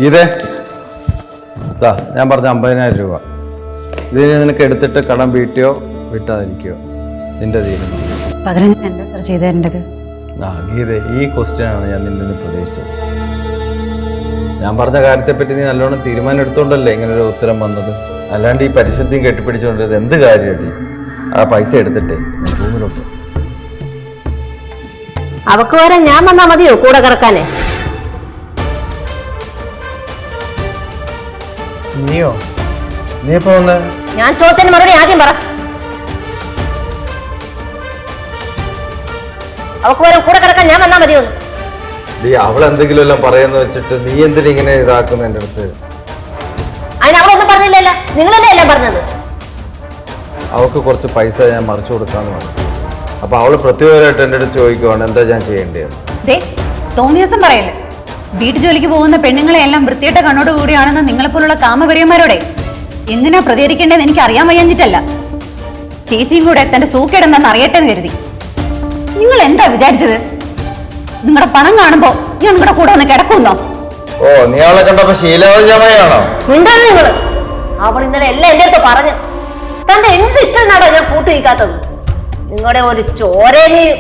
ഇതേ ഞാൻ പറഞ്ഞ 50,000 രൂപ ഇതിന് നിനക്ക് എടുത്തിട്ട് കടം വീട്ടിയോ വിട്ടാതിരിക്കോ നിന്റെ തീരുമാനം. പകരം എന്താ സാർ ചെയ്തു തരേണ്ടത്? ഗീത, ഈ ക്വസ്റ്റ്യനാണ് ഞാൻ നിന്നെ പ്രതീക്ഷിച്ചത്. ഞാൻ പറഞ്ഞ കാര്യത്തെപ്പറ്റി നീ നല്ലോണം തീരുമാനം എടുത്തോണ്ടല്ലേ ഇങ്ങനൊരു ഉത്തരം വന്നത്. അല്ലാണ്ട് ഈ പരിശുദ്ധിയും കെട്ടിപ്പിടിച്ചുകൊണ്ടത് എന്ത് കാര്യമല്ലേ? ആ പൈസ എടുത്തിട്ടേ ഞാൻ റൂമിലോട്ട്. അവക്ക് വരാൻ ഞാൻ വന്നാ മതിയോ കൂടെ കിടക്കാനേ? നീയോ? നീ എപ്പോ വന്നേ? ഞാൻ ചോദിച്ചതിന് മറുപടി ആദ്യം പറ. അവക്ക് വരാൻ കൂടെ കിടക്കാൻ ഞാൻ വന്നാ മതിയോ? അവളെന്തെങ്കിലും എല്ലാം പറയുന്ന വെച്ചിട്ട് നീ എന്തിനാ ഇങ്ങനെ ഇതാക്കുന്ന എന്റെ അടുത്ത്? അതിന് അവളൊന്നും പറഞ്ഞില്ലല്ലോ, നിങ്ങളല്ലേ എല്ലാം പറഞ്ഞത്. അവൾക്ക് കുറച്ച് പൈസ ഞാൻ മറിച്ചു കൊടുക്കാന്ന് പറഞ്ഞു. അപ്പൊ അവള് പ്രത്യേകമായിട്ട് എന്റെ അടുത്ത് ചോദിക്കുവാണ് എന്താ ഞാൻ ചെയ്യേണ്ടത്. തോന്നിയ ദിവസം പറയല്ലേ, വീട്ടു ജോലിക്ക് പോകുന്ന പെണ്ണുങ്ങളെ എല്ലാം വൃത്തിയിട്ട കണ്ണോട് കൂടിയാണെന്ന് നിങ്ങളെപ്പോലുള്ള കാമവരിയന്മാരോടെ എങ്ങനെയാ പ്രതികരിക്കേണ്ടതെന്ന് എനിക്ക് അറിയാൻ വയ്യാഞ്ഞിട്ടല്ല. ചേച്ചിയും കൂടെ തന്റെ സൂക്കേടെന്താന്ന് അറിയട്ടെ എന്ന് കരുതി. നിങ്ങൾ എന്താ വിചാരിച്ചത്? നിങ്ങളുടെ പണം കാണുമ്പോ ഞാൻ നിങ്ങളുടെ കൂടെ ഒന്ന് കിടക്കുന്നോ? ഓ, നീ അവളെ കണ്ടപ്പോ ശീലവജമായാണോ? മിണ്ടാണ് നിങ്ങള്. അവൾ ഇന്നലെ എല്ലാം എന്റെ അടുത്ത് പറഞ്ഞു. തന്റെ എന്ത് ഇഷ്ടം എന്നാടോ ഞാൻ കൂട്ടി നിൽക്കാത്തത്? നിങ്ങളുടെ ഒരു ചോരേനെയും